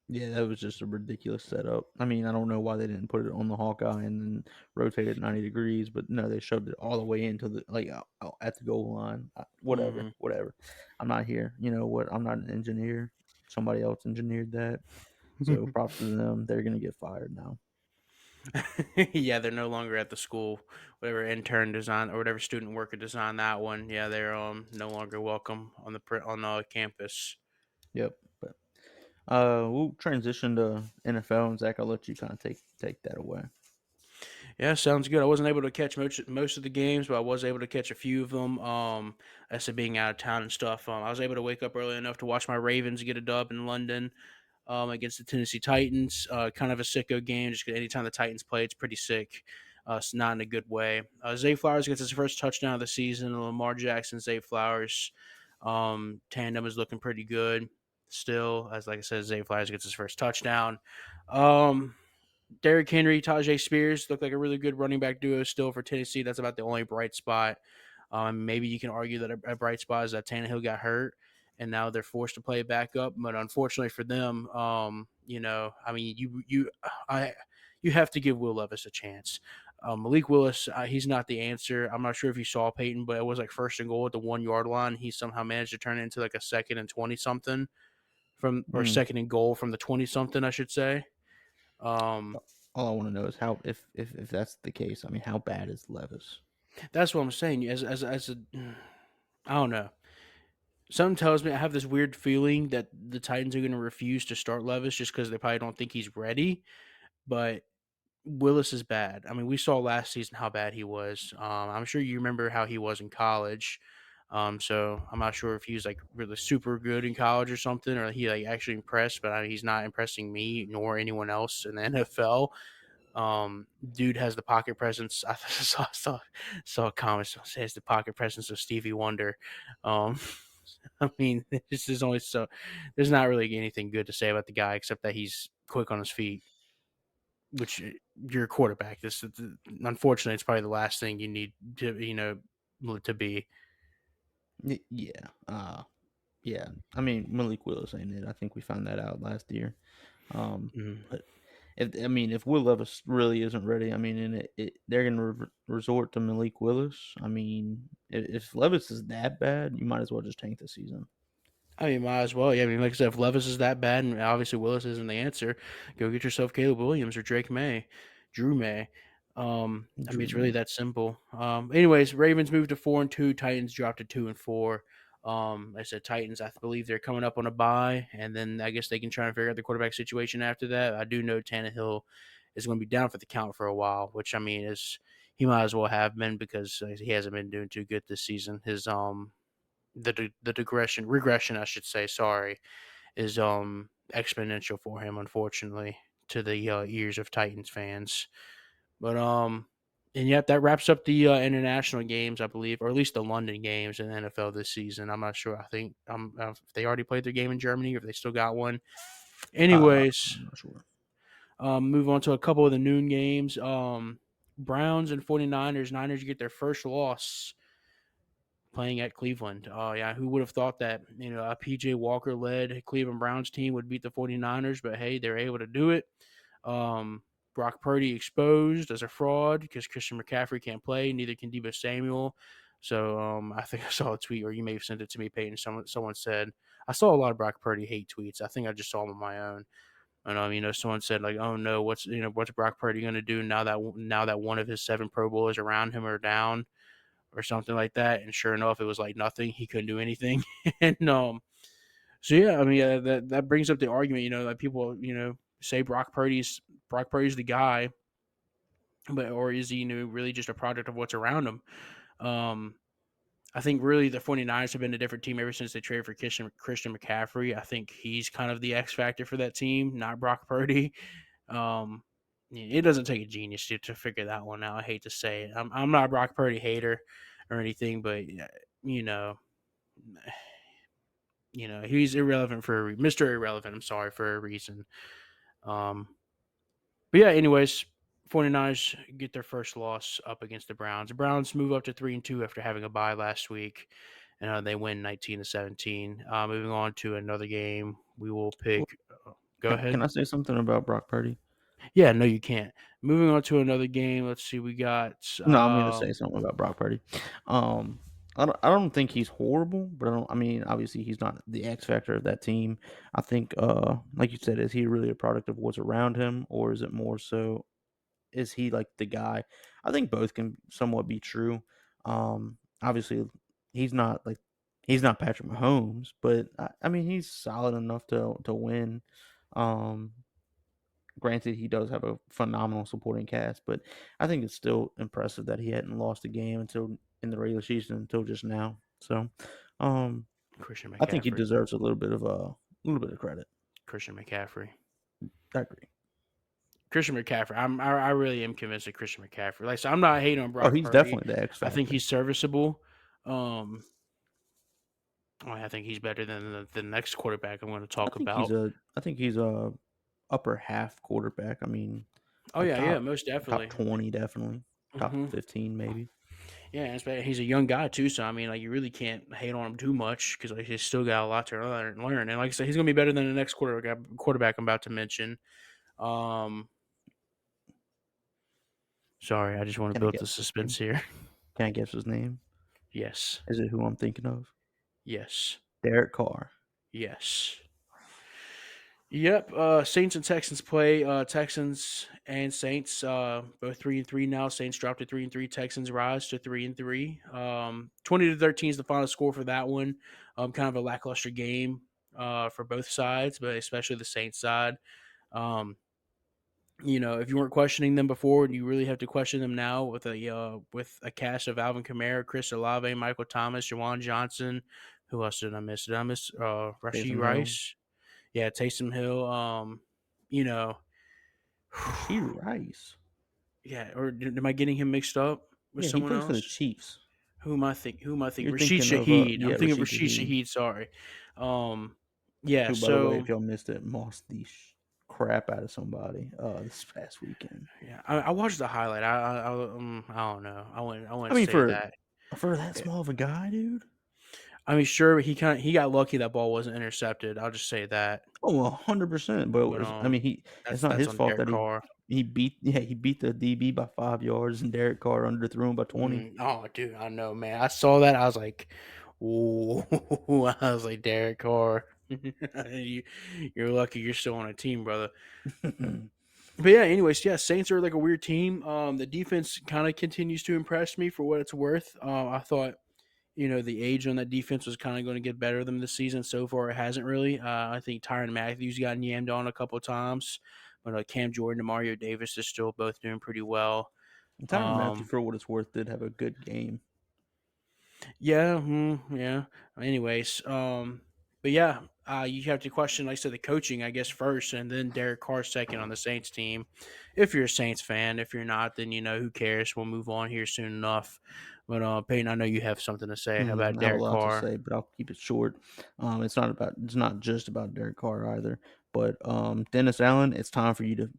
Yeah, that was just a ridiculous setup. I mean, I don't know why they didn't put it on the Hawkeye and then rotate it 90 degrees, but no, they shoved it all the way into the out at the goal line. Whatever, Hmm. whatever. I'm not here. You know what? I'm not an engineer. Somebody else engineered that. So props to them. They're gonna get fired now. Yeah, they're no longer at the school. Whatever intern design or whatever student worker designed that one, yeah, they're no longer welcome on the campus. Yep. But we'll transition to NFL, and Zach, I'll let you kind of take that away. Yeah, sounds good. I wasn't able to catch most of the games, but I was able to catch a few of them. I said being out of town and stuff. I was able to wake up early enough to watch my Ravens get a dub in London against the Tennessee Titans. Kind of a sicko game. Just 'cause anytime the Titans play, it's pretty sick. It's not in a good way. Zay Flowers gets his first touchdown of the season. Lamar Jackson, Zay Flowers tandem is looking pretty good still. As like I said, Zay Flowers gets his first touchdown. Um, Derrick Henry, Tajay Spears look like a really good running back duo still for Tennessee. That's about the only bright spot. Maybe you can argue that a bright spot is that Tannehill got hurt and now they're forced to play it back up. But unfortunately for them, I mean, you have to give Will Levis a chance. Malik Willis, he's not the answer. I'm not sure if you saw Peyton, but it was like first and goal at the 1 yard line. He somehow managed to turn it into like a second and 20 something or Mm. second and goal from the 20 something, I should say. Um, All I want to know is how if that's the case. I mean, how bad is Levis? That's what I'm saying. As a, I don't know. Something tells me I have this weird feeling that the Titans are going to refuse to start Levis just because they probably don't think he's ready. But Willis is bad. I mean, we saw last season how bad he was. I'm sure you remember how he was in college. So I'm not sure if he was like really super good in college or something, or he like actually impressed. But I mean, he's not impressing me nor anyone else in the NFL. Dude has the pocket presence. I saw a comment that says the pocket presence of Stevie Wonder. Um, I mean, this is only so. There's not really anything good to say about the guy except that he's quick on his feet, which you're a quarterback. Unfortunately, it's probably the last thing you need to to be. Yeah. Yeah. I mean, Malik Willis ain't it. I think we found that out last year. Mhm. But if Will Levis really isn't ready, I mean, and they're going to resort to Malik Willis. I mean, if Levis is that bad, you might as well just tank the season. I mean, might as well. Yeah, I mean, like I said, if Levis is that bad, and obviously Willis isn't the answer, go get yourself Caleb Williams or Drake May, Drew May. I mean, Drew it's really May. that simple. Anyways, Ravens moved to 4-2. Titans dropped to 2-4. I said Titans. I believe they're coming up on a bye, and then I guess they can try and figure out the quarterback situation after that. I do know Tannehill is going to be down for the count for a while, which I mean is he might as well have been because he hasn't been doing too good this season. His the regression I should say, sorry, is exponential for him, unfortunately, to the ears of Titans fans. But and yep, that wraps up the international games, I believe, or at least the London games in the NFL this season. I'm not sure. I think if they already played their game in Germany, or if they still got one. Anyways, I'm not sure. move on to a couple of the noon games. Browns and 49ers. Niners get their first loss playing at Cleveland. Oh, yeah. Who would have thought that, a PJ Walker led Cleveland Browns team would beat the 49ers? But hey, they're able to do it. Um, Brock Purdy exposed as a fraud because Christian McCaffrey can't play. Neither can Debo Samuel. So I think I saw a tweet, or you may have sent it to me, Peyton. Someone said, I saw a lot of Brock Purdy hate tweets. I think I just saw them on my own. And someone said like, "Oh no, what's Brock Purdy going to do now that one of his 7 Pro Bowlers around him are down?" or something like that. And sure enough, it was like nothing. He couldn't do anything. and so yeah, I mean that brings up the argument. That people say Brock Purdy's the guy, but or is he really just a product of what's around him? Um, I think really the 49ers have been a different team ever since they traded for Christian McCaffrey. I think he's kind of the X factor for that team, not Brock Purdy. Um, it doesn't take a genius to figure that one out. I hate to say it. I'm not a Brock Purdy hater or anything, but you know, he's irrelevant for Mr. Irrelevant. I'm sorry for a reason. Um, but yeah, anyways, 49ers get their first loss up against the Browns. The Browns move up to 3-2 after having a bye last week, and they win 19-17. Moving on to another game, we will Well, pick. Go Go Can ahead. I say something about Brock Purdy? Yeah, no, you can't. Moving on to another game. Let's see. We got. No, I'm gonna say something about Brock Purdy. Um, I don't think he's horrible, but I mean, obviously, he's not the X factor of that team. I think, like you said, is he really a product of what's around him, or is it more so? Is he like the guy? I think both can somewhat be true. Obviously, he's not like he's not Patrick Mahomes, but I mean, he's solid enough to win. Um, Granted, he does have a phenomenal supporting cast, but I think it's still impressive that he hadn't lost a game until in the regular season until just now. So, um, Christian I think he McCaffrey. deserves a little bit of credit. Christian McCaffrey. I agree. Christian McCaffrey. I really am convinced of Christian McCaffrey. Like, so I'm not hating on Oh, Brock he's Purdy. definitely the X I think factor. he's serviceable. I think he's better than the next quarterback I'm going to I talk think he's about. a I think he's a upper half quarterback. I mean, Oh like yeah, top most top definitely. 20 definitely. Top hmm 15 maybe. Yeah, he's a young guy too, so I mean, like you really can't hate on him too much because like, he's still got a lot to learn. And like I said, he's going to be better than the next quarterback I'm about to mention. Um, Sorry, I just want to Can I build guess the his suspense name? here. Can I guess his name? Yes, Is it who I'm thinking of? yes, Derek Carr. yes. Yep. Saints and Texans play. Texans and Saints both 3-3 now. Saints dropped to 3-3. Texans rise to 3-3. 20-13 is the final score for that one. Kind of a lackluster game for both sides, but especially the Saints side. Um, if you weren't questioning them before, you really have to question them now with a cast of Alvin Kamara, Chris Olave, Michael Thomas, Jawan Johnson. Who else did I miss? Did I miss Rasheed Taysom Hill. Rice? Yeah, Taysom Hill. You know, Rasheed Rice. yeah. Or am I getting him mixed up with Yeah, he someone plays for the else? Chiefs. Who am I thinking? You're Rashid thinking of Shaheed. I'm yeah, thinking of Rashid Rashid Shaheed, Shaheed. Sorry. Um, yeah. who, by the way, So if y'all missed it, mossed the crap out of somebody this past weekend. yeah, I watched the highlight. I don't know. I I wouldn't mean, say for that. for that small of a guy, dude. I mean, sure, he got lucky that ball wasn't intercepted. I'll just say that. Oh, 100%. But But I mean, it's not that's his on fault Derek that Carr. he beat the DB by 5 yards and Derek Carr underthrew him by 20. Oh, dude, I know, man. I saw that. I was like, "Ooh!" I was like, Derek Carr, you're lucky you're still on a team, brother. But yeah, anyways, yeah, Saints are like a weird team. The defense kind of continues to impress me for what it's worth. I thought the age on that defense was kind of going to get better than this season. So far, it hasn't really. I think Tyrann Matthews got yammed on a couple of times, but Cam Jordan and Mario Davis is still both doing pretty well. Tyrann Matthew, Um, for what it's worth, did have a good game. yeah, yeah. Anyways, but yeah, you have to question, like I said, the coaching, I guess, first, and then Derek Carr second on the Saints team. If you're a Saints fan, if you're not, then who cares? We'll move on here soon enough. But Peyton, I know you have something to say about I have a Derek lot to Carr. say, but I'll keep it short. It's not just about Derek Carr either. But Dennis Allen, it's time for you to.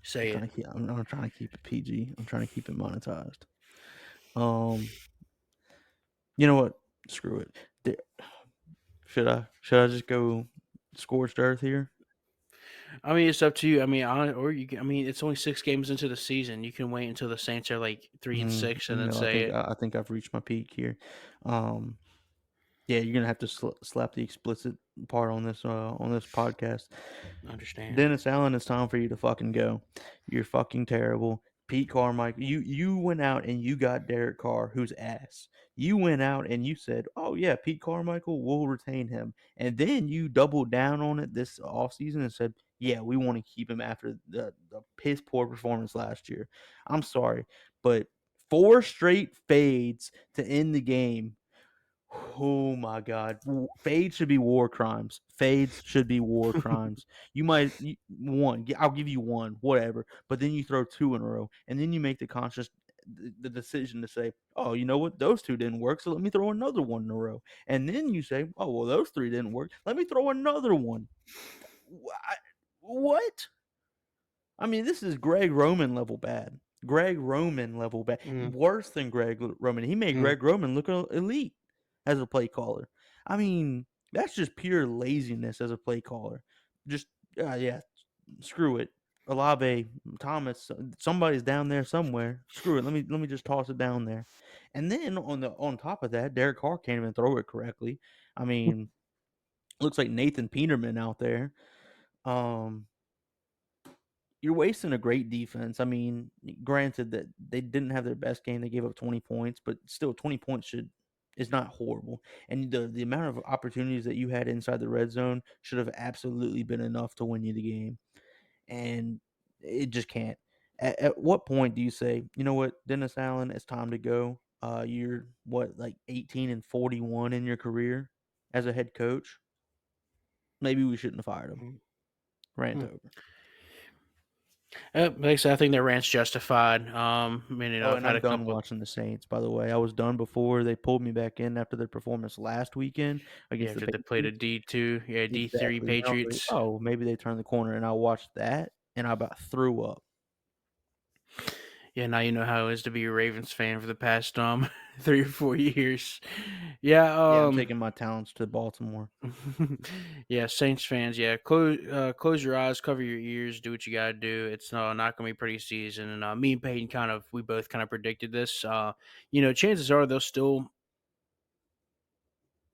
Say it. I'm trying to keep it PG. I'm trying to keep it monetized. Um, you know what? Screw it. Should I just go scorched earth here? I mean, it's up to you. I mean, I mean, it's only 6 games into the season. You can wait until the Saints are like 3-6 and then No, say it. I think I've reached my peak here. Um, yeah, you're gonna have to slap the explicit part on this podcast. I understand. Dennis Allen, it's time for you to fucking go. You're fucking terrible. Pete Carmichael, you went out and you got Derek Carr, who's ass. You went out and you said, "Oh yeah, Pete Carmichael, we'll retain him." And then you doubled down on it this offseason and said, "Yeah, we want to keep him after the piss poor performance last year." I'm sorry, but 4 straight fades to end the game. Oh my God. Fades should be war crimes. Fades should be war crimes. I'll give you one, whatever. But then you throw two in a row, and then you make the decision to say, oh, you know what? Those two didn't work, so let me throw another one in a row. And then you say, oh, well, those three didn't work. Let me throw another one. What? I mean, this is Greg Roman level bad. Greg Roman level bad. Mm, Worse than Greg Roman. He made mm. Greg Roman look elite as a play caller. I mean, That's just pure laziness as a play caller. Just yeah, screw it. Olave, Thomas, somebody's down there somewhere. Screw it. Let me just toss it down there. And then on top of that, Derek Carr can't even throw it correctly. I mean, looks like Nathan Peterman out there. Um, you're wasting a great defense. I mean, granted that they didn't have their best game, they gave up 20 points, but still 20 points is not horrible. And the amount of opportunities that you had inside the red zone should have absolutely been enough to win you the game. And it just can't. At what point do you say, you know what, Dennis Allen, it's time to go? You're what, like 18-41 in your career as a head coach? Maybe we shouldn't have fired him. Rant Hmm. over. Like I said, I think their rant's justified. I mean, Oh, I've and had I'm a done couple. watching the Saints, by the way. I was done before they pulled me back in after their performance last weekend Yeah, against the after they played a Patriots. D2, yeah, D3 Exactly. Then I was like, Patriots. oh, maybe they turned the corner. And I watched that and I about threw up. Yeah, now you know how it is to be a Ravens fan for the past 3 or 4 years. Yeah, Yeah, I'm taking my talents to Baltimore. yeah, Saints fans, yeah, close your eyes, cover your ears, do what you gotta do. It's not gonna be a pretty season, and me and Peyton we both kind of predicted this. Chances are they'll still.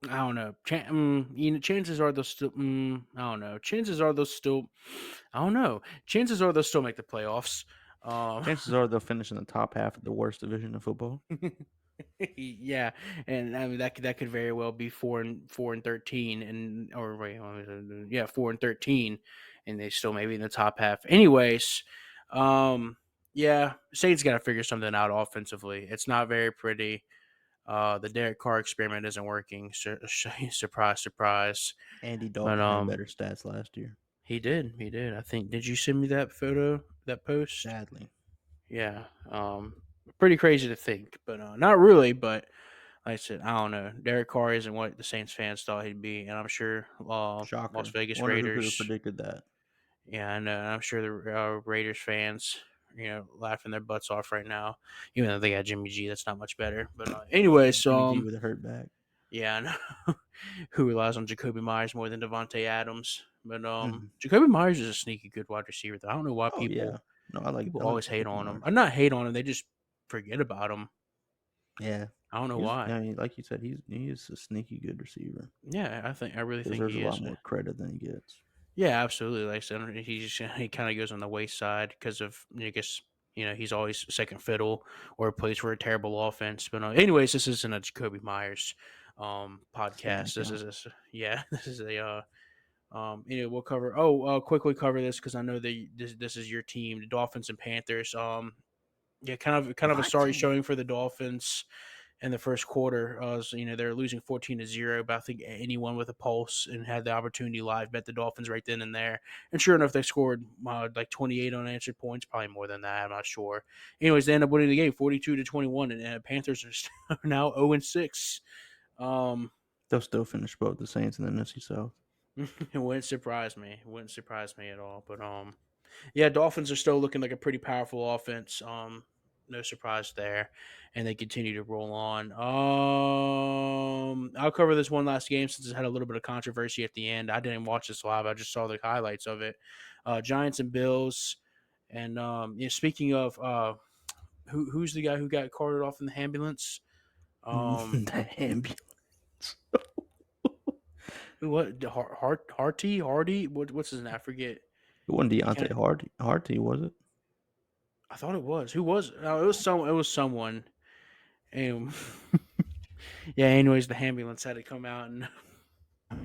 I don't know. Chances are they'll still. I don't know. Chances are they'll still. I don't know. Chances are they'll still make the playoffs. Um, Chances are they'll finish in the top half of the worst division of football. yeah, and I mean that could very well be 4-13, and or wait, yeah, 4-13, and they still maybe in the top half. Anyways, yeah, Saints got to figure something out offensively. It's not very pretty. The Derek Carr experiment isn't working. Surprise, surprise. Andy But Dalton had better stats last year, he did. I think. Did you send me that photo, that post? sadly. Yeah. Pretty crazy to think, but not really. But like I said, I don't know. Derek Carr isn't what the Saints fans thought he'd be, and I'm sure Las Shocker. Vegas Wonder who could have Raiders. predicted that. Yeah, I know. I'm sure the Raiders fans, laughing their butts off right now, even though they got Jimmy G. That's not much better. But anyways, Jimmy G with a hurt back. yeah, I know. Who relies on Jacoby Myers more than Devontae Adams? But Mhm. Jacoby Myers is a sneaky good wide receiver. Though. I don't know why Oh, yeah. people No, I like people I like always hate Jacoby on him. Myers. I not hate on him. They just forget about him. Yeah. I don't know why. I mean, like you said, he's a sneaky good receiver. Yeah, I really think Deserves a he lot is. more credit than he gets. Yeah, absolutely. Like I said, he kind of goes on the wayside because of I guess he's always second fiddle or plays for a terrible offense. But anyways, this isn't a Jacoby Myers Fan podcast. account. Yeah, this is a we'll cover. Quickly cover this because I know that this is your team, the Dolphins and Panthers. Yeah, kind of a My sorry team. showing for the Dolphins in the first quarter. They're losing 14-0, but I think anyone with a pulse and had the opportunity live bet the Dolphins right then and there. And sure enough, they scored like 28 unanswered points, probably more than that. I'm not sure. Anyways, they end up winning the game 42-21, and Panthers are now 0-6. Um, They'll still finish both the Saints and the NFC South. it wouldn't surprise me. It wouldn't surprise me at all. But yeah, Dolphins are still looking like a pretty powerful offense. No surprise there, and they continue to roll on. I'll cover this one last game since it had a little bit of controversy at the end. I didn't watch this live; I just saw the highlights of it. Giants and Bills, and speaking of who's the guy who got carted off in the ambulance? The ambulance. Who what? Hardy? What's his name? I forget. It wasn't He kind Deontay of. Hardy, was it? I thought it was. Who was? No, it was some. It was someone. And yeah. Anyways, the ambulance had to come out, and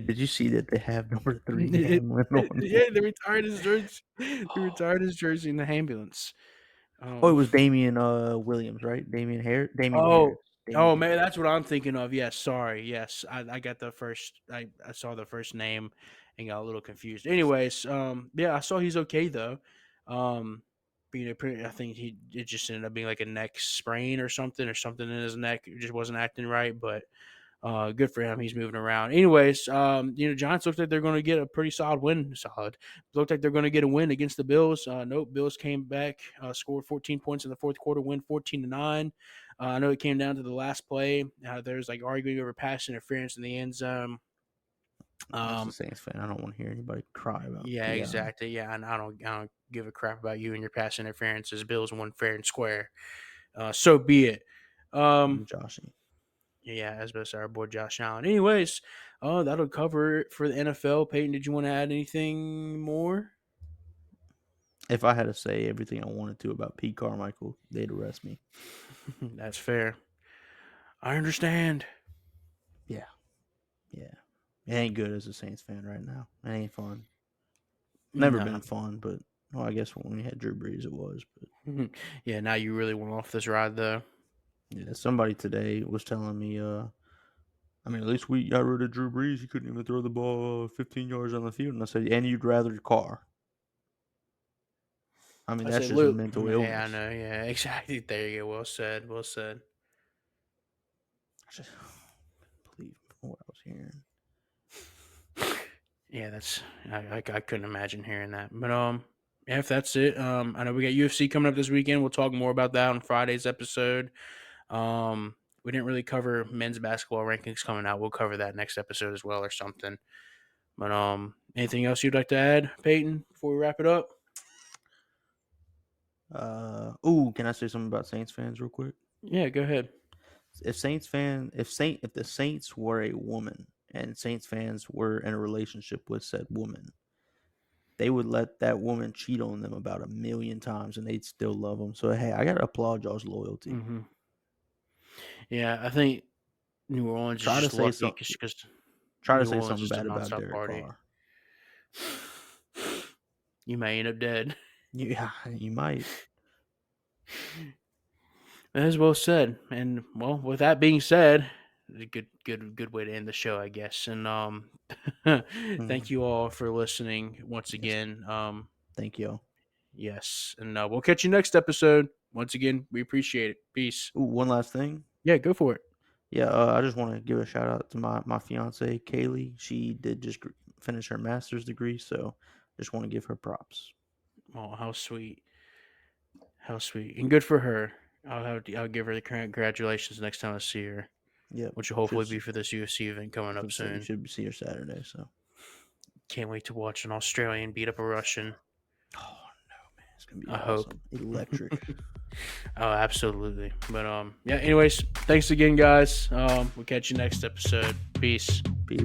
Did you see that they have number 3 yeah, Hamlin on there? they retired his jersey. They retired his jersey in the ambulance. Oh, it Um. was Damian Williams, right? Damian Harris. Oh. Damian Oh man, Harris. that's what I'm thinking of. Yes, sorry. Yes, I got the first. I saw the first name and got a little confused. Anyways, yeah, I saw he's okay though. I think it just ended up being like a neck sprain or something in his neck. It just wasn't acting right, but good for him. He's moving around. Anyways, Giants looked like they're going to get a pretty solid win. Solid. Looked like they're going to get a win against the Bills. Nope. Bills came back, scored 14 points in the fourth quarter, win 14-9. I know it came down to the last play. There's like arguing over pass interference in the end zone. As a Saints fan, I don't want to hear anybody cry about Yeah, PI. exactly. Yeah, and I don't give a crap about you and your pass interferences. Bills won fair and square. So be it. Joshy. Yeah, as best our boy Josh Allen. Anyways, that'll cover it for the NFL. Peyton, did you want to add anything more? If I had to say everything I wanted to about Pete Carmichael, they'd arrest me. That's fair. I understand. Yeah, yeah. It ain't good as a Saints fan right now. It ain't fun. Never No. been fun, but I guess when we had Drew Brees, it was. But Yeah, now you really went off this ride, though. yeah, somebody today was telling me, at least we got rid of Drew Brees. He couldn't even throw the ball 15 yards on the field. And I said, and you'd rather your car. I That's said, just a Luke. mental Yeah, I illness. know. Yeah, exactly. There you go. Well said. Well said. I just believe what I was hearing. Yeah, that's I couldn't imagine hearing that. But yeah, if that's it, I know we got UFC coming up this weekend. We'll talk more about that on Friday's episode. We didn't really cover men's basketball rankings coming out. We'll cover that next episode as well or something. But anything else you'd like to add, Peyton, before we wrap it up? Can I say something about Saints fans real quick? Yeah, go ahead. If the Saints were a woman and Saints fans were in a relationship with said woman, they would let that woman cheat on them about 1,000,000 times and they'd still love them. So hey, I gotta applaud y'all's loyalty. Mm-hmm. Yeah, I think New Orleans is Try to just say lucky something. because Try to New say Orleans something is a bad about nonstop Derek party. Carr. You may end up dead. Yeah, you might. As well said. And well, with that being said, a good way to end the show, I guess. And thank you all for listening once Yes. again. Thank you. Yes, and we'll catch you next episode. Once again, we appreciate it. Peace. Ooh, one last thing. Yeah, go for it. Yeah, I just want to give a shout out to my fiance Kaylee. She did just finish her master's degree, so just want to give her props. Oh, how sweet. How sweet. And good for her. I'll give her the congratulations next time I see her, Yep. which will hopefully be for this UFC event coming up You soon. should see her Saturday. So. Can't wait to watch an Australian beat up a Russian. Oh no, man, it's gonna be I awesome. hope. Electric. Oh, absolutely. But yeah, anyways, thanks again, guys. We'll catch you next episode. Peace. Peace.